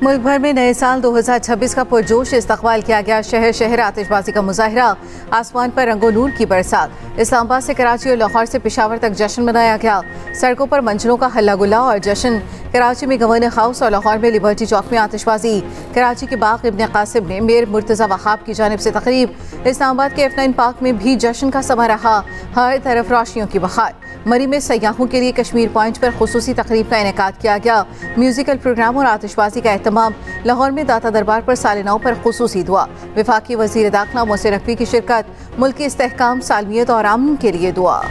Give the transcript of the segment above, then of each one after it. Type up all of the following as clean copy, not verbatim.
मुल्क भर में नए साल 2026 का पुरजोश इस्तकबाल किया गया। शहर शहर आतिशबाजी का मुजाहिरा, आसमान पर रंगो नूर की बरसात। इस्लामाबाद से कराची और लाहौर से पेशावर तक जश्न मनाया गया। सड़कों पर मंजिलों का हल्ला गुल्ला और जश्न। कराची में गवर्नर हाउस और लाहौर में लिबर्टी चौक में आतिशबाजी। कराची के बाग इब्न कासिम में मेयर मुर्तज़ा वहाब की जानिब से तकरीब। इस्लामाबाद के F9 पार्क में भी जश्न का समा रहा। हर तरफ रोशनियों की बहार। मरी में सयाहों के लिए कश्मीर पॉइंट पर खुसूसी तकरीब का इनेकाद किया गया। म्यूजिकल प्रोग्राम और आतिशबाजी का एहतमाम। लाहौर में दाता दरबार पर साल नौ पर खुसूसी दुआ। वफाकी वज़ीर दाखिला मोहसिन नकवी की शिरकत। मुल्क की इस्तेहकाम, सालमियत और अमन के लिए दुआ।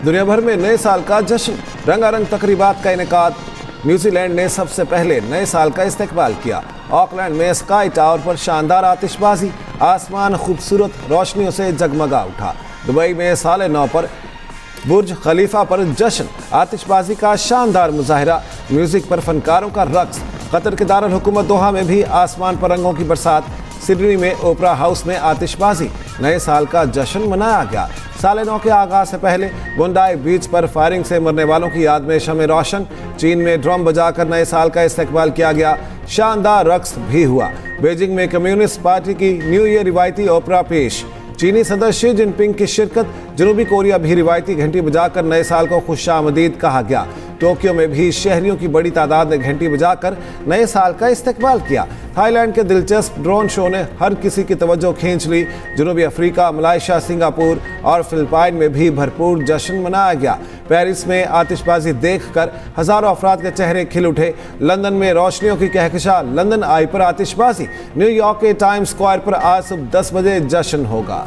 दुनिया भर में नए साल का जश्न, रंगारंग तकरीबात का इनेकाद। न्यूजीलैंड ने सबसे पहले नए साल का इस्तकबाल किया। ऑकलैंड में स्काई टावर पर शानदार आतिशबाजी, आसमान खूबसूरत रोशनियों से जगमगा उठा। दुबई में साल नौ पर बुर्ज खलीफा पर जश्न, आतिशबाजी का शानदार मुजाहिरा, म्यूजिक पर फनकारों का रक्स। कतर के दारुल हुकूमत दोहा में भी आसमान पर रंगों की बरसात। सिडनी में ओपरा हाउस में आतिशबाजी, नए साल का जश्न मनाया गया। साल नौ के आगाज से पहले बुंडाई बीच पर फायरिंग से मरने वालों की याद में शमे रोशन। चीन में ड्रम बजाकर नए साल का इस्तकबाल किया गया। शानदार रक्स भी हुआ। बीजिंग में कम्युनिस्ट पार्टी की न्यू ईयर रिवायती ओपरा पेश। चीनी सदर शी जिनपिंग की शिरकत। जनूबी कोरिया भी रिवायती घंटी बजाकर नए साल को खुशामदीद कहा गया। टोक्यो में भी शहरियों की बड़ी तादाद ने घंटी बजाकर नए साल का इस्तकबाल किया। थाईलैंड के दिलचस्प ड्रोन शो ने हर किसी की तवज्जो खींच ली। जनूबी अफ्रीका, मलाइशिया, सिंगापुर और फिलिपाइन में भी भरपूर जश्न मनाया गया। पेरिस में आतिशबाजी देखकर हजारों अफराद के चेहरे खिल उठे। लंदन में रोशनियों की कहकशा, लंदन आई पर आतिशबाजी। न्यूयॉर्क के टाइम स्क्वायर पर आज सुबह 10 बजे जश्न होगा।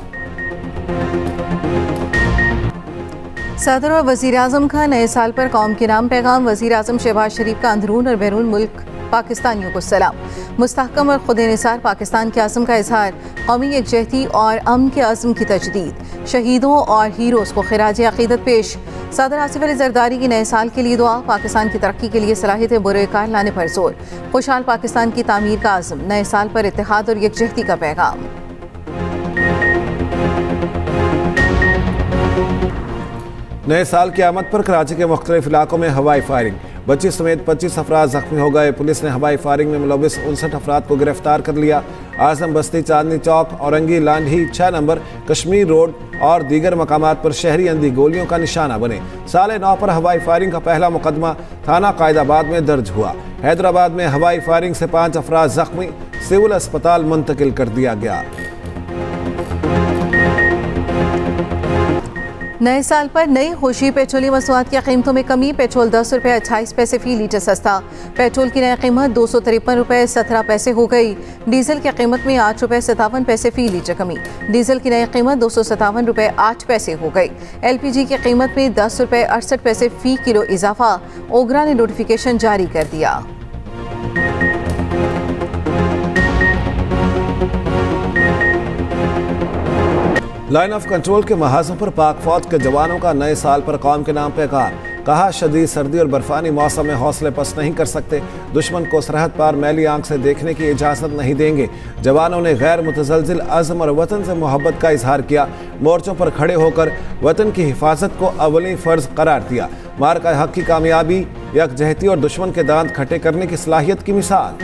सदर और वज़ीर आज़म का नए साल पर कौम के नाम पैगाम। वज़ीर आज़म शहबाज शरीफ का अंदरून और बैरून मुल्क पाकिस्तानियों को सलाम। मुस्तहकम और खुद निसार पाकिस्तान के आज़म का इजहार। कौमी यकजहती और अमन के अज़्म की तजदीद। शहीदों और हीरोज़ को खिराज अक़ीदत पेश। सदर आसिफ अली ज़रदारी की नए साल के लिए दुआ। पाकिस्तान की तरक्की के लिए सलाहियत बुरोकार लाने पर जोर। खुशहाल पाकिस्तान की तामीर का आज़म। नए साल पर इत्तेहाद और यकजहती का पैगाम। नए साल की आमद पर कराची के मुख्तलिफ इलाकों में हवाई फायरिंग। बच्ची समेत 25 अफराद जख्मी हो गए। पुलिस ने हवाई फायरिंग में मुलविस 59 अफराद को गिरफ्तार कर लिया। आजम बस्ती, चांदनी चौक, औरंगी, लांढी, 6 नंबर, कश्मीर रोड और दीगर मकामात पर शहरी अंधी गोलियों का निशाना बने। साल नौ पर हवाई फायरिंग का पहला मुकदमा थाना कायदाबाद में दर्ज हुआ। हैदराबाद में हवाई फायरिंग से 5 अफराद जख्मी, सिविल अस्पताल मुंतकिल कर दिया गया। नए साल पर नई खुशी। पेट्रोलियम मसनूआत की कीमतों में कमी। पेट्रोल 10 रुपये 28 पैसे फी लीटर सस्ता। पेट्रोल की नई कीमत 253 रुपये 17 पैसे हो गई। डीजल की कीमत में 8 रुपये 57 पैसे फी लीटर कमी। डीजल की नई कीमत 257 रुपये 8 पैसे हो गई। LPG की कीमत में 10 रुपये 68 पैसे फी किलो इजाफा। ओगरा ने नोटिफिकेशन जारी कर दिया। लाइन ऑफ कंट्रोल के महाजों पर पाक फौज के जवानों का नए साल पर कौम के नाम पैगाम। कहा, शदीद सर्दी और बर्फानी मौसम में हौसले पस्त नहीं कर सकते। दुश्मन को सरहद पार मैली आंख से देखने की इजाज़त नहीं देंगे। जवानों ने गैर मुतज़लज़िल अज़्म और वतन से मोहब्बत का इजहार किया। मोर्चों पर खड़े होकर वतन की हिफाजत को अवली फ़र्ज करार दिया। मार्का हक़ की कामयाबी यकजहती और दुश्मन के दांत खट्टे करने की सलाहियत की मिसाल।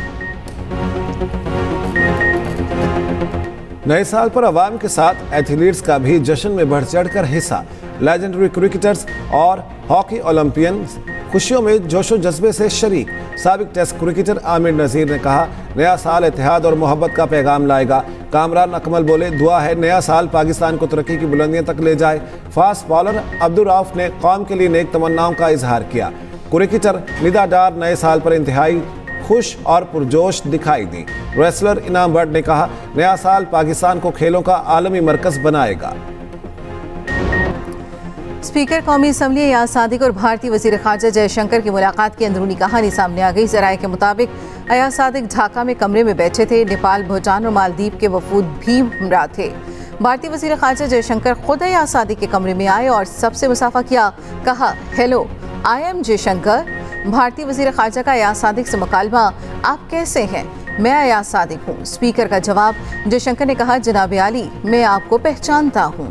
नए साल पर अवाम के साथ एथलीट्स का भी जश्न में बढ़ चढ़ कर हिस्सा। लेजेंडरी क्रिकेटर्स और हॉकी ओलंपियंस खुशियों में जोशो जज्बे से शरीक। साबिक टेस्ट क्रिकेटर आमिर नज़ीर ने कहा, नया साल इत्तेहाद और मोहब्बत का पैगाम लाएगा। कामरान अकमल बोले, दुआ है नया साल पाकिस्तान को तरक्की की बुलंदियों तक ले जाए। फास्ट बॉलर अब्दुल रऊफ ने कौम के लिए नेक तमन्नाओं का इजहार किया। क्रिकेटर निदा डार नए साल पर इंतहाई खुश और पुरजोश दिखाई दी। रेसलर इनाम बट ने कहा, नया साल पाकिस्तान को खेलों का आलमी मरकज बनाएगा। स्पीकर कौमी असम्बली अयाज सादिक और भारतीय वज़ीर ख़ारजा जयशंकर की मुलाकात की अंदरूनी कहानी सामने आ गई। ज़राए के मुताबिक अयाज सादिक ढाका में कमरे में बैठे थे। नेपाल, भूटान और मालदीव के वफूद भी हमरा थे। भारतीय वज़ीर ख़ारजा जयशंकर खुद अयाज सादिक के कमरे में आए और सबसे मुसाफा किया। कहा, हेलो, आई एम जयशंकर। भारतीय वज़ीर ख़ारजा का अयाज सादिक से मुकालमा, आप कैसे हैं? मैं अयाज सादिक हूँ। स्पीकर का जवाब। जयशंकर ने कहा, जनाब आली, मैं आपको पहचानता हूँ।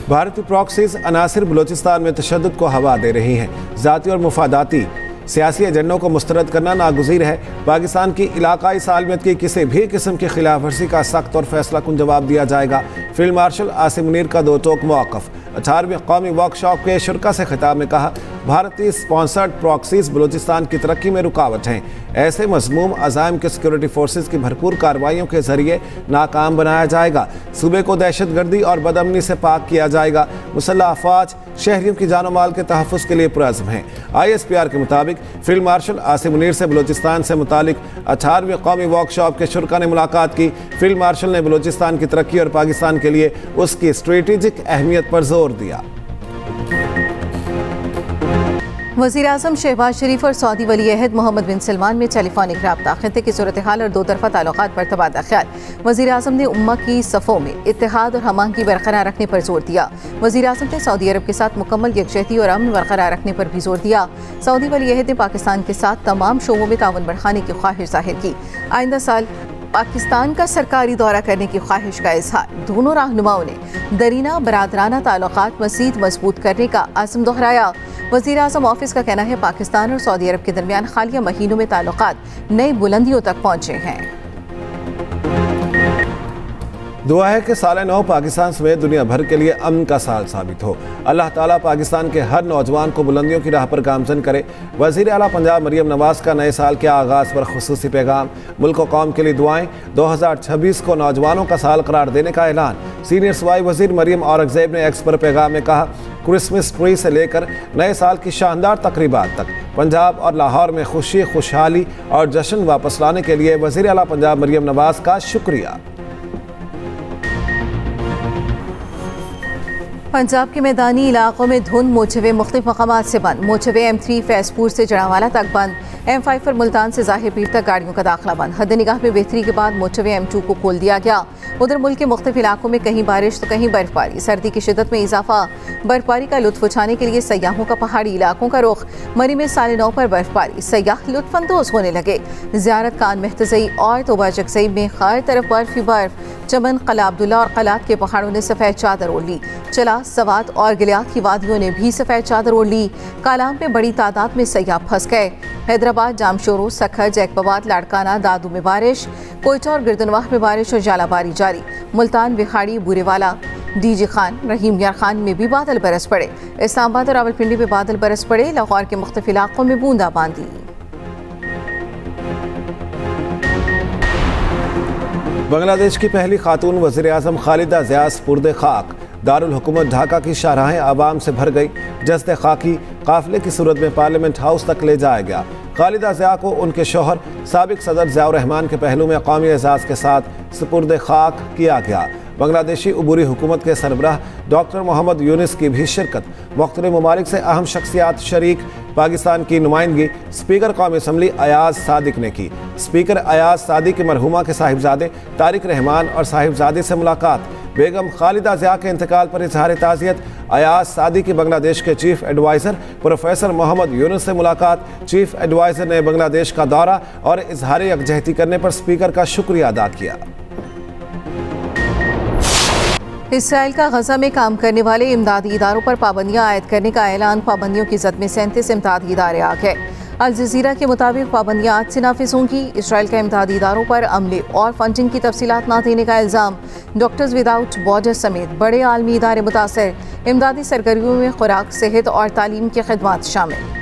भारतीय प्रॉक्सीज अनासिर बलूचिस्तान में तशद्दुद को हवा दे रही हैं। ज़ाती और मुफादाती सियासी एजेंडों को मुस्तरद करना नागुज़ीर है। पाकिस्तान की इलाकाई सालमियत की किसी भी किस्म की खिलाफ वर्जी का सख्त और फैसला कुन जवाब दिया जाएगा। फील्ड मार्शल आसिम मुनीर का दो टोक मौक़िफ़। 18वीं कौमी वर्कशॉप के शुरका से खिताब में कहा, भारतीय स्पॉन्सर्ड प्रॉक्सीज बलूचिस्तान की तरक्की में रुकावट हैं। ऐसे मज़मूम अज़ाइम के सिक्योरिटी फोर्सेज की भरपूर कार्रवाइयों के जरिए नाकाम बनाया जाएगा। सूबे को दहशतगर्दी और बदअमनी से पाक किया जाएगा। मुसल्लह अफवाज शहरियों की जानो माल के तहफ़्फ़ुज़ के लिए पुरअज़्म हैं। ISPR के मुताबिक फील्ड मार्शल आसिम मुनीर से बलूचिस्तान से मुतालिक 18वीं कौमी वर्कशॉप के शुरका ने मुलाकात की। फील्ड मार्शल ने बलूचिस्तान की तरक्की और पाकिस्तान के लिए उसकी स्ट्रेटेजिक अहमियत पर जोर दिया। वज़ीर-ए-आज़म शहबाज शरीफ और सऊदी वली अहद मोहम्मद बिन सलमान में टेलीफोनिक रब्ता, खित्ते की सूरत हाल और दो तरफ़ा ताल्लुकात पर तबादला ख्याल। वज़ीर-ए-आज़म ने उम्मा की सफ़ों में इत्तेहाद और हमाहंगी बरकरार रखने पर जोर दिया। वज़ीर-ए-आज़म ने सऊदी अरब के साथ मुकम्मल यकजहती और अमन बरकरार रखने पर भी जोर दिया। सऊदी वली अहद ने पाकिस्तान के साथ तमाम शोबों में ताउन बढ़ाने की ख्वाहिश जाहिर की। आइंदा साल पाकिस्तान का सरकारी दौरा करने की ख्वाहिश का इजहार। दोनों रहनुमाओं ने दरीना बरादराना ताल्लुकात मज़ीद मजबूत करने का आज़म दोहराया। वज़ीर-ए-आज़म ऑफिस का कहना है, पाकिस्तान और सऊदी अरब के दरमियान हालिया महीनों में ताल्लुकात नई बुलंदियों तक पहुँचे हैं। दुआ है कि साल नौ पाकिस्तान समेत दुनिया भर के लिए अमन का साल साबित हो। अल्लाह ताला पाकिस्तान के हर नौजवान को बुलंदियों की राह पर गामजन करे। वज़ीर आला पंजाब मरियम नवाज का नए साल के आगाज़ पर खुसूसी पैगाम। मुल्क और कौम के लिए दुआएं। 2026 को नौजवानों का साल करार देने का ऐलान। सीनियर सूबाई वज़ीर मरियम औरंगज़ेब ने एक्स पर पैगाम में कहा, क्रिसमस ट्री से लेकर नए साल की शानदार तकरीबात तक पंजाब और लाहौर में खुशी, खुशहाली और जश्न वापस लाने के लिए वज़ीर आला पंजाब मरियम नवाज का शुक्रिया। पंजाब के मैदानी इलाकों में धुंध, मोचवे मुख्तलिफ मकामात से बंद। मोचवे M3 फैजपुर से जड़ावाला तक बंद। M5 पर मुल्तान से ज़ाहिर पीर तक गाड़ियों का दाखिला बंद। हद निगाह में बेहतरी के बाद मोचवे M2 को खोल दिया गया। उधर मुल्क के मुख्तलिफ इलाकों में कहीं बारिश तो कहीं बर्फबारी। सर्दी की शिद्दत में इजाफा। बर्फबारी का लुत्फ उठाने के लिए सयाहों का पहाड़ी इलाकों का रुख। मरी में साल 9 पर बर्फबारी, सयाह लुत्फानंदोज होने लगे। ज़ियारत कान महतजई और तोबा जगजई में हर तरफ बर्फ ही बर्फ। चमन, कला अब्दुल्ला और कलात के पहाड़ों ने सफ़ेद चादर ओढ़ ली। चला, सवात और गिलियात की वादियों ने भी सफ़ेद चादर ओढ़ ली। कालाम में बड़ी तादाद में सयाह फंस गए। हैदराबाद, जामशोरो, सखर, जैकबाबाद, लाड़काना, दादू में बारिश। कोयटा और गिरदनवाह में बारिश और जालाबारी जारी। मुल्तान, बिहाड़ी, बुरेवाला, डीजी खान, रहीम यार खान में भी बादल बरस पड़े। इस्लामाबाद और रावलपिंडी में बादल बरस पड़े। लाहौर के मुख्तलिफ इलाकों में बूंदाबांदी। बांग्लादेश की पहली खातून वज़ीर-ए-आज़म खालिदा ज़िया स्पुर्द खाक। दारुल हुकूमत ढाका की शाहराहें आवाम से भर गई। जस्द खाकी काफिले की सूरत में पार्लियामेंट हाउस तक ले जाया गया। खालिदा ज़िया को उनके शौहर साबिक सदर ज़ियाउर रहमान के पहलू में कौमी एजाज़ के साथ स्पुर्द खाक किया गया। बांग्लादेशी उबूरी हुकूमत के सरबराह डॉक्टर मोहम्मद यूनिस की भी शिरकत। मुख्तलिफ ममालिक से अहम शख्सियात शरीक। पाकिस्तान की नुमाइंदगी स्पीकर कौमी असम्बली अयाज सादिक ने की। स्पीकर अयाज सादिक की मरहुमा के साहिबजादे तारिक रहमान और साहिबजादे से मुलाकात। बेगम खालिदा ज़िया के इंतकाल पर इजहार ताज़ियत। अयाज सादिक की बांग्लादेश के chief adviser professor Mohammad Yunus से मुलाकात। चीफ एडवाइज़र ने बांग्लादेश का दौरा और इजहार यकजहती करने पर स्पीकर का शुक्रिया अदा किया। इसराइल का गजा में काम करने वाले इमदादी इदारों पर पाबंदियां आयद करने का ऐलान। पाबंदियों की जद में 37 इमदादी इदारे आ गए। अल जज़ीरा के मुताबिक पाबंदियां आज से नाफिज होंगी। इसराइल का इमदादी इदारों पर अमले और फंडिंग की तफसीलात न देने का इल्ज़ाम। डॉक्टर्स विदाउट बॉर्डर समेत बड़े आलमी इदारे मुतासर। इमदादी सरगर्मियों में खुराक, सेहत और तालीम की खिदमात शामिल।